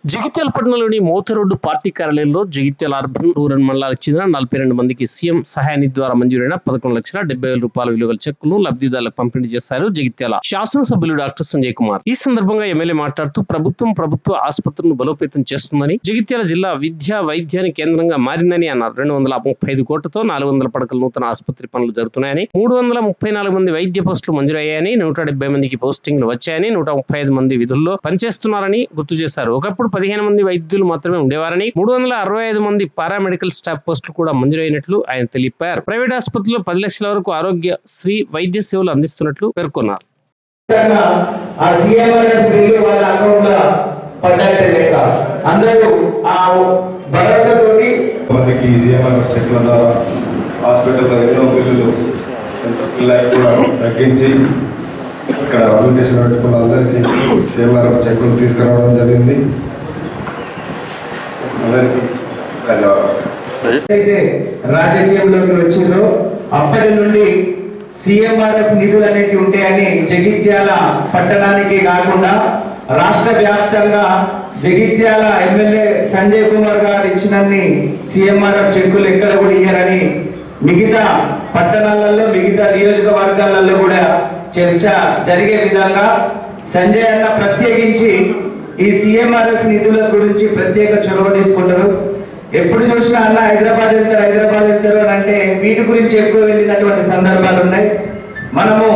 జగిత్యాల పట్టణంలోని మోతరోడ్డు పార్టీ కార్యాలయంలో Jagtial urban rural మండలాలకు చెందిన 42 మందికి సీఎం సహాయ నిధి ద్వారా మంజూరైన 11,70,000 విలువ గల చెక్కులు లబ్ధిదారులకు పంపిణీ చేశారు జగిత్యాల శాసనసభ్యులు డాక్టర్ సంజయ్ కుమార్. ఈ సందర్భంగా ఎమ్మెల్యే మాట్లాడుతూ ప్రభుత్వ ఆసుపత్రులను బలోపేతం చేస్తుందని, జగిత్యాల జిల్లా విద్యా వైద్యానికి కేంద్రంగా మారిందని అన్నారు. 235 కోట్లతో 400 పడకల నూతన ఆసుపత్రి పనులు జరుగుతున్నాయని, 334 మంది వైద్య పోస్టులు మంజూరయ్యాయని, 170 మందికి పోస్టింగ్లు వచ్చాయని, 135 మంది విధుల్లో పనిచేస్తున్నారని గుర్తు చేశారు. ఒకప్పుడు 15 మంది వైద్యులు మాత్రమే ఉండేవారని, 365 మంది పారామెడికల్ స్టాఫ్ పోస్టులు కూడా మంజూరైనట్లు ఆయన తెలిపారు. ప్రైవేట్ ఆసుపత్రుల్లో 10 లక్షల వరకు ఆరోగ్య శ్రీ వైద్య సేవలు అందిస్తున్నట్లు పేర్కొన్నారు. తగ్గించి ఇక్కడ అప్లికేషన్ పెట్టుకున్న అందరికీ సీఎంఆర్ చెక్కులు తీసుకురావడం జరిగింది. అందరికీ అయితే రాజకీయంలోకి వచ్చిందో అప్పటి నుండి సీఎంఆర్ఎఫ్ నిధులు అనేవి ఉంటాయని జగిత్యాల పట్టణానికి కాకుండా రాష్ట్ర వ్యాప్తంగా జగిత్యాల ఎమ్మెల్యే సంజయ్ కుమార్ గారు ఇచ్చినన్ని సీఎంఆర్ఎఫ్ చెక్కులు ఎక్కడ కూడా ఇయ్యారని మిగతా పట్టణాలలో మిగతా నియోజకవర్గాలలో కూడా చర్చ జరిగే విధంగా సంజయ్ అన్న ప్రత్యేకించి ఈ సీఎంఆర్ఎఫ్ నిధుల గురించి ప్రత్యేక చొరవ తీసుకుంటారు. ఎప్పుడు చూసినా అన్న హైదరాబాద్ వెళ్తారు అని అంటే వీటి గురించి ఎక్కువ వెళ్ళినటువంటి సందర్భాలు ఉన్నాయి. మనము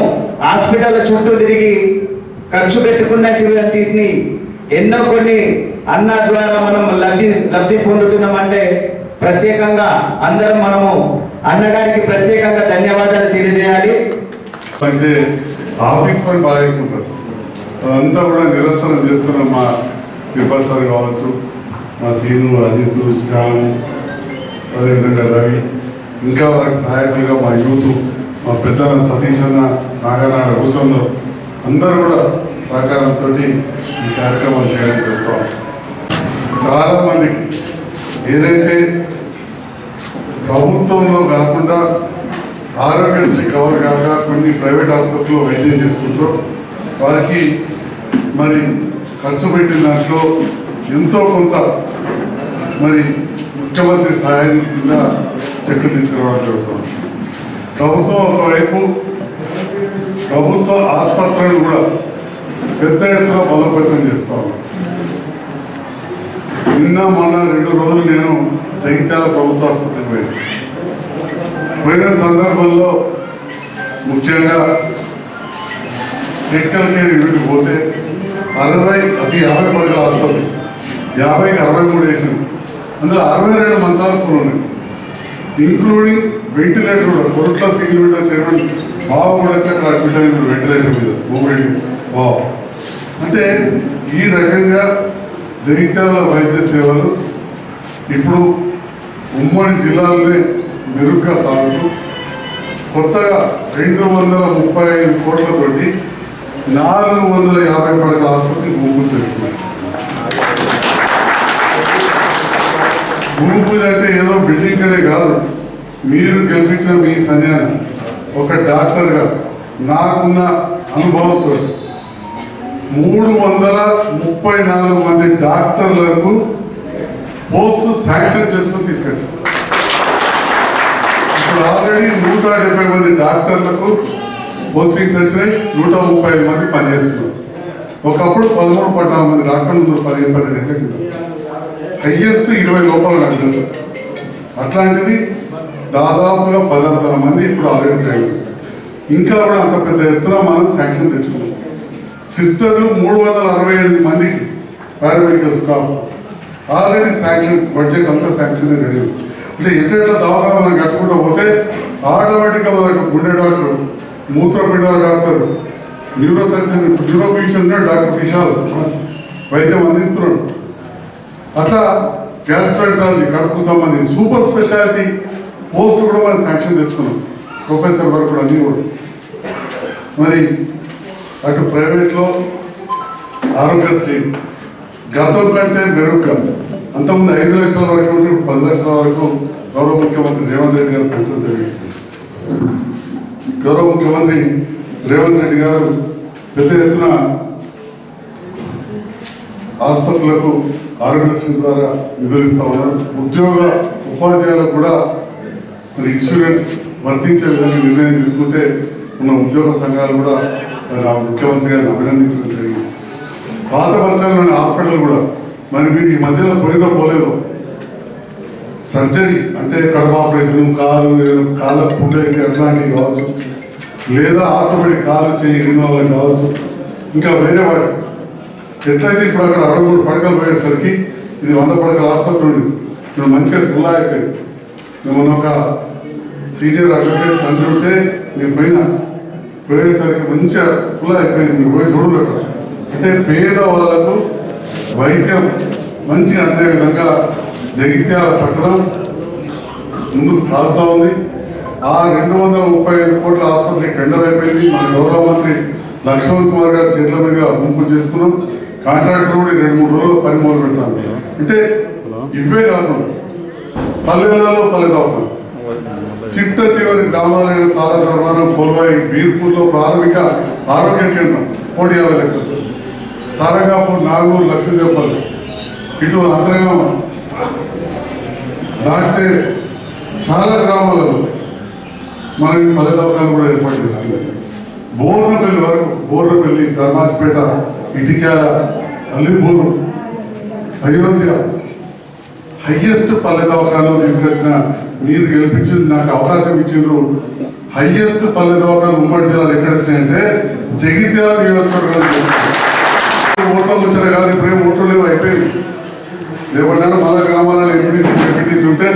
హాస్పిటల్ చుట్టూ తిరిగి ఖర్చు పెట్టుకున్నటువంటిని ఎన్నో కొన్ని అన్న ద్వారా మనం లబ్ధి పొందుతున్నామంటే ప్రత్యేకంగా అందరం మనము అన్నగారికి ప్రత్యేకంగా ధన్యవాదాలు తెలియజేయాలి. అంటే ఆఫీస్ పని బాగా ఎక్కుంటారు, అదంతా కూడా నిరంతరం చేస్తున్నాం. మా తిరుపతి సార్ కావచ్చు, మా సీను, అజిత్, శ్యాము, అదేవిధంగా రవి, ఇంకా వారికి సహాయకులుగా మా యూత్, మా పెద్దల సతీష్ అన్న, నాగనాడ కూర్చొని అందరూ కూడా సహకారంతో ఈ కార్యక్రమాలు చేయడం జరుగుతాం. చాలామందికి ఏదైతే ప్రభుత్వంలో కాకుండా ఆరోగ్యశ్రీ కవర్ కాక కొన్ని ప్రైవేట్ ఆసుపత్రిలో వైద్యం చేసుకుంటూ వారికి మరి ఖర్చు పెట్టిన దాంట్లో ఎంతో కొంత మరి ముఖ్యమంత్రి సహాయ నిధి కింద చెక్కు తీసుకురావడం జరుగుతుంది. ప్రభుత్వం ఒకవైపు ప్రభుత్వ ఆసుపత్రులను కూడా పెద్ద ఎత్తున బలోపేతం చేస్తా ఉన్నాం. నిన్న మొన్న 2 రోజులు నేను జగిత్యాల ప్రభుత్వ ఆసుపత్రికి పోయిన సందర్భంలో ముఖ్యంగా క్రిటికల్ కేర్ యూనిట్ పోతే 50 పడకల ఆసుపత్రి 50కి 63 వేసింది. అందులో 62 మంచాలు కూడా ఉన్నాయి, ఇంక్లూడింగ్ వెంటిలేటర్ కూడా. కొరట్ల సింగిల్ విండో చైర్మన్ బాబు కూడా వచ్చి అక్కడ అడ్మిట్ వెంటిలేటర్ మీద మూమెంట్ బాబు. అంటే ఈ రకంగా జగిత్యాల వైద్య సేవలు ఇప్పుడు ఉమ్మడి జిల్లాలోనే మెరుగ్గా సాగుతూ కొత్తగా 235 కోట్లతోటి 450 పడకల ఆసుపత్రి భూమి చేస్తున్నారు. భూమి అంటే ఏదో బిల్డింగ్ అనే కాదు, మీరు గెలిపించిన మీ సన్యాన్ని ఒక డాక్టర్గా నాకున్న అనుభవంతో 334 మంది డాక్టర్లకు పోస్ట్ శాంక్షన్ చేసుకుని తీసుకొచ్చారు. ఇప్పుడు ఆల్రెడీ 170 మంది డాక్టర్లకు పోస్టింగ్స్ వచ్చినాయి, 135 మంది పనిచేస్తున్నారు. ఒకప్పుడు 13-14 మంది డాక్టర్లు 15 కింద హైయెస్ట్ 20 లోపల నాకు తెలుసు. అట్లాంటిది దాదాపుగా 16 మంది ఇప్పుడు ఆల్రెడీ ట్రైన్. ఇంకా కూడా అంత పెద్ద ఎత్తున మనం శాంక్షన్ తెచ్చుకున్నాం. సిస్టర్లు 368 మందికి paramedical staff already sanction, budget అంతా శాంక్షన్ రెడీ. అంటే ఎట్లా దవాఖాన మనం కట్టుకుంటూ పోతే ఆటోమేటిక్గా మనకు గుండె డాక్టర్, మూత్రపిండాల doctor, neuro surgeon, neurophysician doctor Vishal వైద్యం అందిస్తున్నాడు. అట్లా గ్యాస్ట్రాంట్రాలజీ, కడుపుకు సంబంధించి సూపర్ స్పెషాలిటీ పోస్ట్ కూడా మనం శాంక్షన్ తెచ్చుకున్నాం. ప్రొఫెసర్ వరకు కూడా అన్నీ కూడా. మరి అటు ప్రైవేట్లో ఆరోగ్యశ్రీ గతం కంటే మెరుగ్గా, అంతకుముందు 5 లక్షల వరకు ఉంటే ఇప్పుడు 10 లక్షల వరకు గౌరవ ముఖ్యమంత్రి రేవంత్ రెడ్డి గారు పెంచడం జరిగింది. గౌరవ ముఖ్యమంత్రి రేవంత్ రెడ్డి గారు పెద్ద ఎత్తున ఆసుపత్రులకు ఆరోగ్యశ్రీ ద్వారా నిధులు ఇస్తా ఉన్నారు. ఉద్యోగ ఉపాధ్యాయులకు కూడా మరి ఇన్సూరెన్స్ వర్తించే విధంగా నిర్ణయం తీసుకుంటే ఉన్న ఉద్యోగ సంఘాలు కూడా మరి ఆ ముఖ్యమంత్రి గారిని అభినందించడం జరిగింది. పాత బస్టాండ్లోని హాస్పిటల్ కూడా మరి మీరు ఈ మధ్యలో పోలేదు సర్జరీ అంటే కడుపు ఆపరేషన్, కాళ్ళ పుండు అయితే అట్లాంటివి కావచ్చు, లేదా ఆర్థోపెడిక్ కాలు చేయి వాళ్ళకి కావచ్చు, ఇంకా వేరే వాటి ఎట్లయితే ఇప్పుడు అక్కడ 63 పడకలు పోయేసరికి ఇది 100 పడకల ఆసుపత్రి ఉంది. ఇప్పుడు మంచిగా కుల్లా అయిపోయింది. మేము ఒక సీనియర్ అడ్వకేట్ తండ్రి ఉంటే నేను పోయేసరికి మంచిగా కుల్లా అయిపోయింది. మీరు పోయి చూడండి అక్కడ. అంటే పేద వాళ్ళకు వైద్యం మంచిగా అందే విధంగా జగిత్యాల పట్టణం ముందుకు సాగుతూ ఉంది. ఆ 235 కోట్ల ఆసుపత్రి టెండర్ అయిపోయింది. మన గౌరవ మంత్రి లక్ష్మణ్ కుమార్ గారి చేతుల మీద గుంపు చేసుకున్నాం. కాంట్రాక్టర్ కూడా 2-3 రోజులు పని మొదలు పెడతాను. అంటే ఇవే కాకుండా పల్లెలలో పల్లె దవాఖాన, చిట్ట చివరి గ్రామాలైన తార నిర్మాణం, కోల్వాయి, వీర్పూర్లో ప్రాథమిక ఆరోగ్య కేంద్రం 150 లక్షలు, సారంగాపూర్, నాగూరు, లక్ష్మీదేవపల్లి, ఇటు అంతరంగా దాటితే చాలా గ్రామాలలో మనం పల్లె దవాఖానలు కూడా ఏర్పాటు చేస్తుంది. బోర్నపల్లి వరకు, బోర్నపల్లి, ధర్మాజ్పేట, ఇటిక్యాల, అల్లిపూరు, అయోధ్య హైయెస్ట్ పల్లె దవాఖానలు తీసుకొచ్చిన మీరు గెలిపించింది, నాకు అవకాశం ఇచ్చిండ్రు. హైయెస్ట్ పల్లె దవాఖానలు ఉమ్మడి జిల్లాలు ఎక్కడ వచ్చినాయంటే జగిత్యాల నియోజకవర్గం. ఓట్ల ముచ్చట కాదు, ఇప్పుడేం ఓట్లు లేవు, అయిపోయింది. రేపటి మళ్ళా గ్రామాలలో ఎంపీటీసీ ఉంటే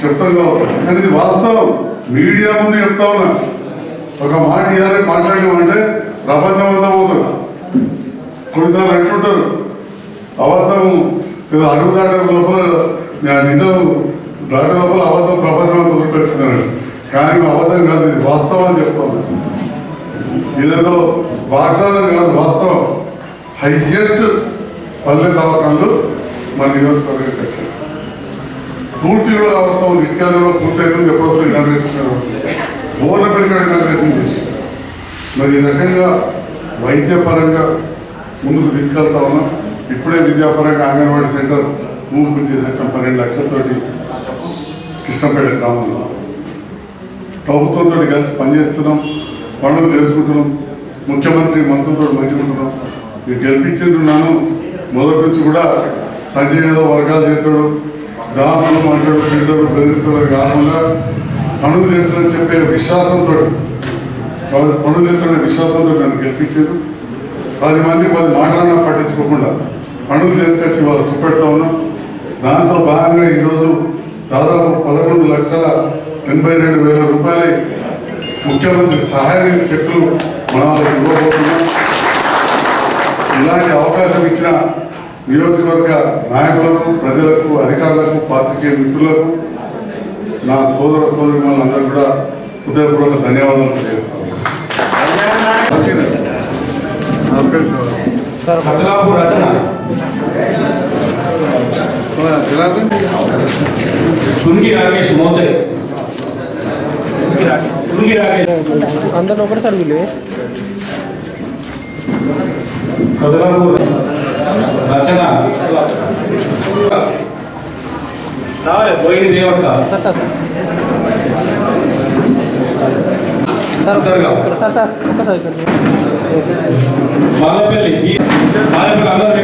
చెప్తాం కావచ్చు, కానీ ఇది వాస్తవం. మీడియా ముందు చెప్తా ఉన్నా. ఒక మాట ఇవ్వాలి, మాట్లాడేమంటే ప్రపంచం అంతా పోతుంది. కొన్నిసార్లు అంటుంటారు అబద్ధం ఏదో అడుగు దాటే లోపల నిజం దాటే లోపల అబద్ధం ప్రపంచం అంతా చూపెడుతున్నాడు. కానీ అబద్ధం కాదు, ఇది వాస్తవం అని చెప్తా ఉన్నా. ఇదేదో వాగ్దానం కాదు, వాస్తవం. హైయెస్ట్ పల్లె దవాఖానలు మన నియోజకవర్గానికి వచ్చాయి. పూర్తి కూడా అవస్థ ఉంది. ఇటుకాలలో పూర్తి అవుతుంది. ఎప్పుడు వస్తుంది ఇనాగ్రేషన్, బోర్నపల్లి కూడా ఇనాగ్రేషన్ చేసి మరి ఈ రకంగా వైద్యపరంగా ముందుకు తీసుకెళ్తా ఉన్నాం. ఇప్పుడే విద్యాపరంగా అంగన్వాడీ సెంటర్ భూమి చేసేసాం 12 లక్షలతోటి కృష్ణపేట గ్రామంలో. ప్రభుత్వంతో కలిసి పనిచేస్తున్నాం, పనులు తెలుసుకుంటున్నాం. ముఖ్యమంత్రి మంత్రులతో మంచుకుంటున్నాం. మీరు గెలిపించున్నాను. మొదటి నుంచి కూడా సంజయ్ ఏదో వర్గాలు చేస్తాడు, దాపులు అంటాడు, తిడతాడు, బెదిరిస్తాడు కాకుండా పనులు చేస్తాడని చెప్పే విశ్వాసంతో, పనులు చేస్తాడనే విశ్వాసంతో నన్ను గెలిపించారు. 10 మంది 10 మాటలన్నా పట్టించుకోకుండా పనులు చేసుకొచ్చి వాళ్ళు చూపెడతా ఉన్నాం. దాంతో భాగంగా ఈరోజు దాదాపు 11,82,000 రూపాయలు ముఖ్యమంత్రి సహాయ నిధి చెక్కులు మన వాళ్ళకి ఇవ్వబోతున్నాం. ఇలాంటి అవకాశం ఇచ్చిన నియోజకవర్గ నాయకులకు, ప్రజలకు, అధికారులకు, పాత్రికేయ మిత్రులకు, నా సోదర సోదరిమణులందరూ కూడా హృదయపూర్వక ధన్యవాదాలు తెలియజేస్తాను. అందరూ ఒకటిసారి వీళ్ళు రచన రావాలి పోయిన దేవత సార్ సార్ సార్ ఒక్కసారి బాలపల్లి అందరూ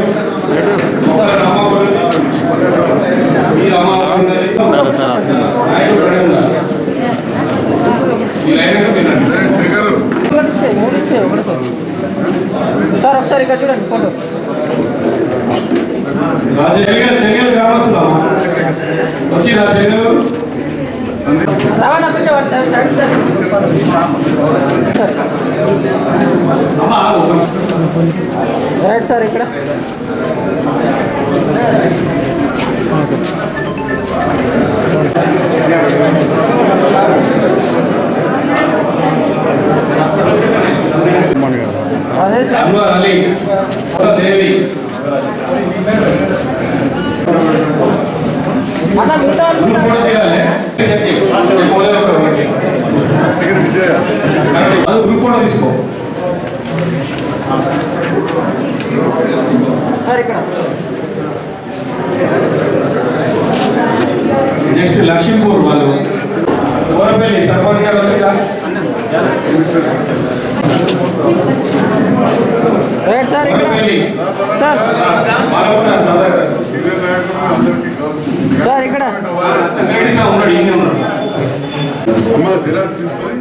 సార్ ఒకసారి ఇక్కడ చూడండి ఫోటో. చెన్నెలు గ్రామస్తులమ్మా వచ్చి నా చెన్నెలు రైట్ సార్ ఇక్కడ అలీ దేవి గ్రూప్ ఫోటో తీసుకో. సార్ ఇక్కడ నెక్స్ట్ లక్ష్మీపూర్ వాళ్ళు కోరపల్లి సర్పంచ్ గారు వచ్చి రైట్ సార్ ఇక్కడ సార్ సీనియర్ నాయకులు అందరికీ సార్ ఇక్కడ ఉన్నాడు ఈయన ఉన్నాడు అమ్మ జిరాక్స్ తీసుకొని